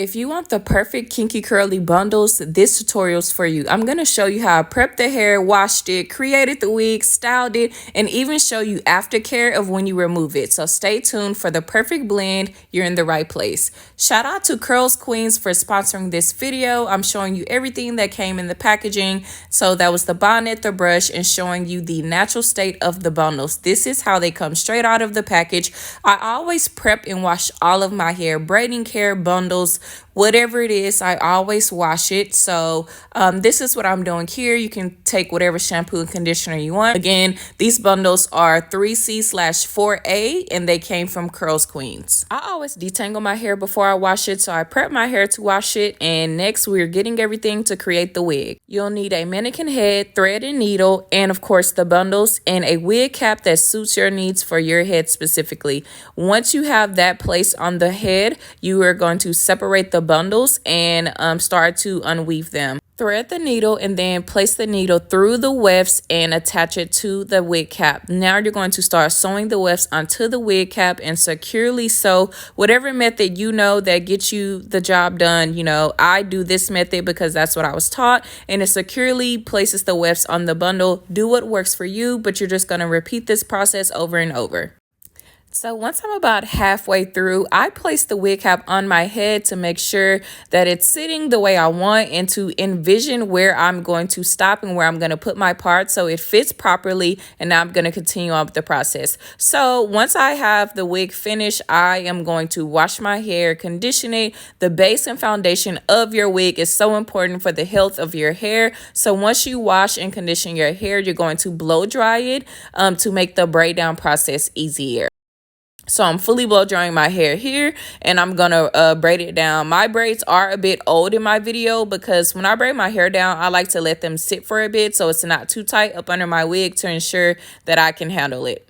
If you want the perfect kinky curly bundles, this tutorial's for you. I'm going to show you how I prepped the hair, washed it, created the wig, styled it, and even show you aftercare of when you remove it. So stay tuned for the perfect blend. You're in the right place. Shout out to Curlsqueen for sponsoring this video. I'm showing you everything that came in the packaging. So that was the bonnet, the brush, and showing you the natural state of the bundles. This is how they come straight out of the package. I always prep and wash all of my hair, braiding hair, bundles, whatever it is, I always wash it. So this is what I'm doing here. You can take whatever shampoo and conditioner you want. Again, these bundles are 3C/4A and they came from Curlsqueen. I always detangle my hair before I wash it, so I prep my hair to wash it. And next, we're getting everything to create the wig. You'll need a mannequin head, thread and needle, and of course the bundles, and a wig cap that suits your needs for your head specifically. Once you have that placed on the head, you are going to separate the bundles and start to unweave them. Thread the needle and then place the needle through the wefts and attach it to the wig cap. Now you're going to start sewing the wefts onto the wig cap and securely sew whatever method you know that gets you the job done. You know, I do this method because that's what I was taught, and it securely places the wefts on the bundle. Do what works for you, but you're just going to repeat this process over and over. So once I'm about halfway through, I place the wig cap on my head to make sure that it's sitting the way I want and to envision where I'm going to stop and where I'm going to put my part so it fits properly, and now I'm going to continue on with the process. So once I have the wig finished, I am going to wash my hair, condition it. The base and foundation of your wig is so important for the health of your hair. So once you wash and condition your hair, you're going to blow dry it to make the braid down process easier. So I'm fully blow drying my hair here, and I'm going to braid it down. My braids are a bit old in my video because when I braid my hair down, I like to let them sit for a bit so it's not too tight up under my wig to ensure that I can handle it.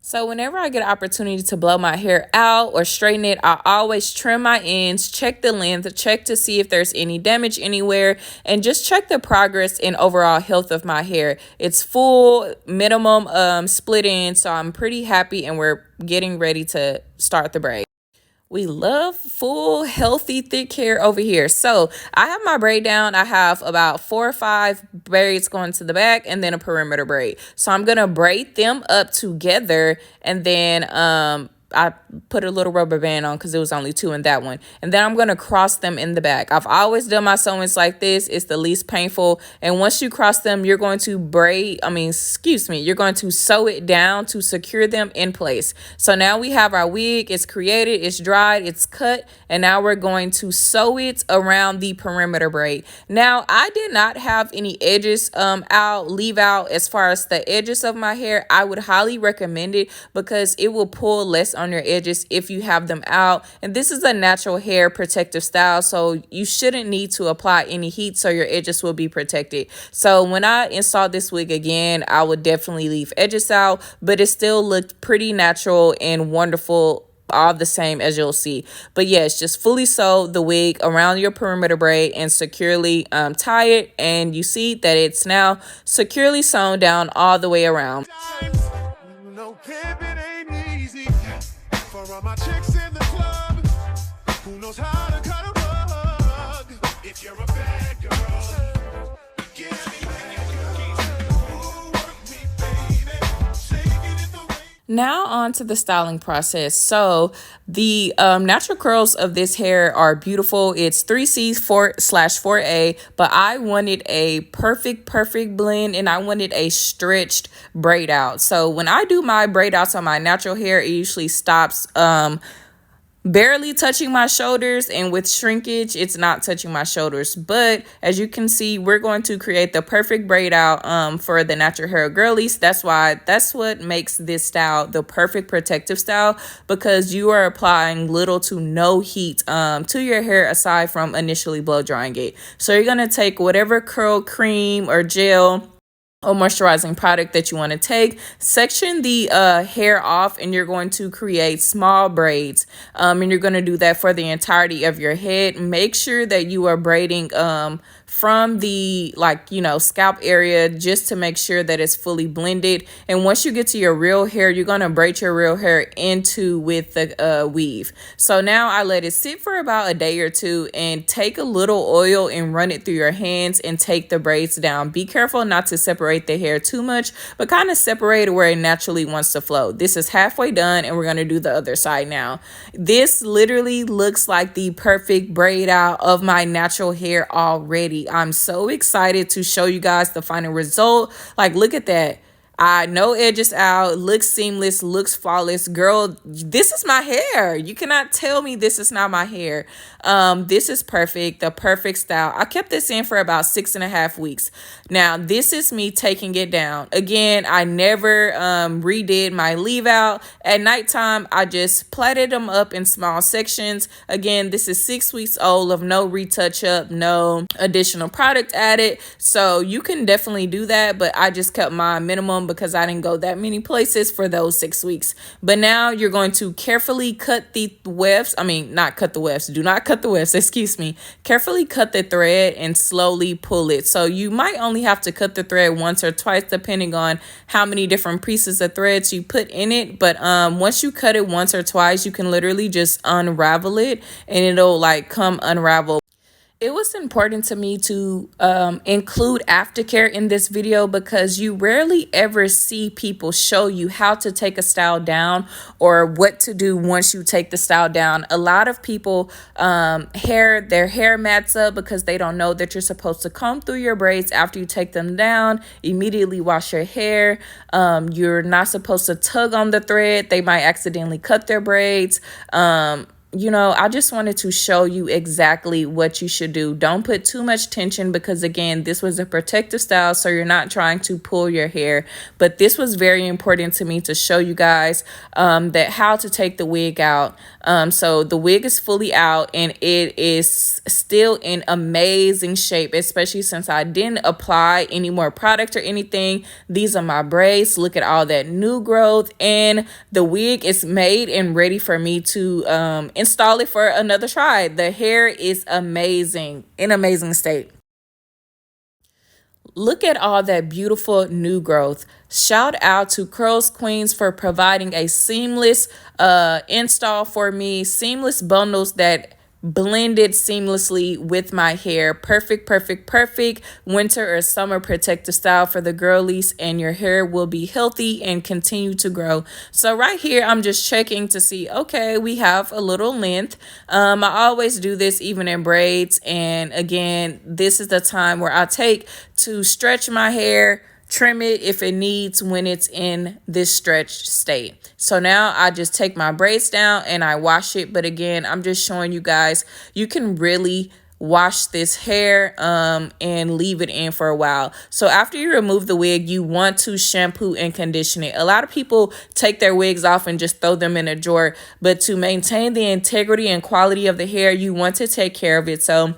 So whenever I get an opportunity to blow my hair out or straighten it, I always trim my ends, check the length, check to see if there's any damage anywhere, and just check the progress and overall health of my hair. It's full minimum split ends, so I'm pretty happy, and we're getting ready to start the braid. We love full, healthy, thick hair over here. So I have my braid down. I have about 4 or 5 braids going to the back and then a perimeter braid. So I'm going to braid them up together, and then I put a little rubber band on because it was only 2 in that one. And then I'm going to cross them in the back. I've always done my sewings like this. It's the least painful. And once you cross them, you're going to you're going to sew it down to secure them in place. So now we have our wig. It's created, it's dried, it's cut. And now we're going to sew it around the perimeter braid. Now, I did not have any edges leave out as far as the edges of my hair. I would highly recommend it because it will pull less on your edges if you have them out. And this is a natural hair protective style, so you shouldn't need to apply any heat, so your edges will be protected. So when I install this wig again, I would definitely leave edges out, but it still looked pretty natural and wonderful, all the same, as you'll see. But yes, just fully sew the wig around your perimeter braid and securely tie it, and you see that it's now securely sewn down all the way around. For all my chicks in the club, who knows how to cut a rug? If you're a bad girl, give me Now on to the styling process. So the natural curls of this hair are beautiful. It's 3C/4A, but I wanted a perfect blend, and I wanted a stretched braid out. So when I do my braid outs on my natural hair, it usually stops barely touching my shoulders, and with shrinkage it's not touching my shoulders. But as you can see, we're going to create the perfect braid out for the natural hair girlies. That's what makes this style the perfect protective style, because you are applying little to no heat to your hair aside from initially blow drying it. So you're going to take whatever curl cream or gel or moisturizing product that you want to take, section the hair off, and you're going to create small braids, and you're going to do that for the entirety of your head. Make sure that you are braiding from the scalp area, just to make sure that it's fully blended. And once you get to your real hair, you're going to braid your real hair into with the weave. So now I let it sit for about a day or two, and take a little oil and run it through your hands and take the braids down. Be careful not to separate the hair too much, but kind of separate it where it naturally wants to flow. This is halfway done, and we're going to do the other side now. This literally looks like the perfect braid out of my natural hair already. I'm so excited to show you guys the final result. Like, look at that. No edges out, looks seamless, looks flawless. Girl, this is my hair. You cannot tell me this is not my hair. This is perfect, the perfect style. I kept this in for about 6.5 weeks. Now, this is me taking it down. Again, I never redid my leave out. At nighttime, I just plaited them up in small sections. Again, this is 6 weeks old of no retouch up, no additional product added. So you can definitely do that, but I just kept my minimum because I didn't go that many places for those 6 weeks. But now you're going to carefully cut the wefts. I mean, not cut the wefts. Do not cut the wefts. Excuse me. Carefully cut the thread and slowly pull it. So you might only have to cut the thread once or twice, depending on how many different pieces of threads you put in it. But once you cut it once or twice, you can literally just unravel it, and it'll like come unravel. It was important to me to include aftercare in this video, because you rarely ever see people show you how to take a style down or what to do once you take the style down. A lot of people their hair mats up because they don't know that you're supposed to comb through your braids after you take them down, immediately wash your hair. You're not supposed to tug on the thread. They might accidentally cut their braids. I just wanted to show you exactly what you should do. Don't put too much tension, because again, this was a protective style, so you're not trying to pull your hair. But this was very important to me to show you guys that how to take the wig out. So the wig is fully out, and it is still in amazing shape, especially since I didn't apply any more product or anything. These are my braids. Look at all that new growth, and the wig is made and ready for me to install it for another try. The hair is amazing, in amazing state. Look at all that beautiful new growth. Shout out to Curlsqueen for providing a seamless install for me. Seamless bundles that blended seamlessly with my hair. Perfect, perfect, perfect winter or summer protective style for the girlies, and your hair will be healthy and continue to grow. So right here, I'm just checking to see, okay, we have a little length. I always do this even in braids. And again, this is the time where I take to stretch my hair, trim it if it needs when it's in this stretched state. So now I just take my braids down and I wash it. But again, I'm just showing you guys, you can really wash this hair and leave it in for a while. So after you remove the wig, you want to shampoo and condition it. A lot of people take their wigs off and just throw them in a drawer, but to maintain the integrity and quality of the hair, you want to take care of it. So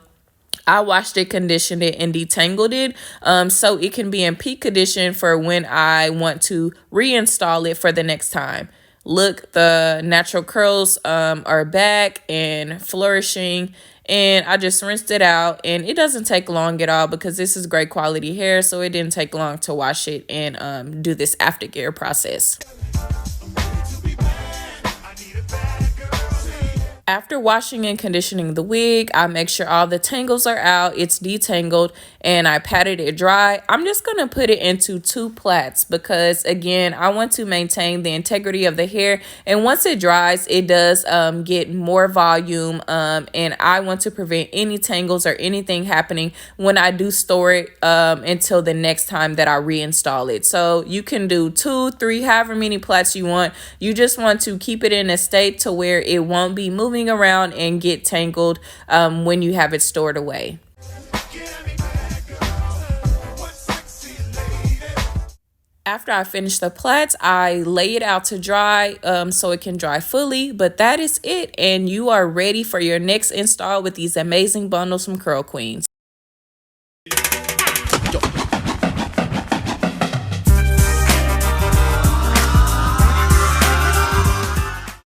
I washed it, conditioned it, and detangled it so it can be in peak condition for when I want to reinstall it for the next time. Look, the natural curls are back and flourishing, and I just rinsed it out, and it doesn't take long at all because this is great quality hair, so it didn't take long to wash it and do this aftercare process. After washing and conditioning the wig, I make sure all the tangles are out, it's detangled, and I patted it dry. I'm just going to put it into 2 plaits because, again, I want to maintain the integrity of the hair. And once it dries, it does get more volume, and I want to prevent any tangles or anything happening when I do store it until the next time that I reinstall it. So you can do 2, 3, however many plaits you want. You just want to keep it in a state to where it won't be moving around and get tangled when you have it stored away. After I finish the plaits, I lay it out to dry so it can dry fully. But that is it, and you are ready for your next install with these amazing bundles from Curlsqueen.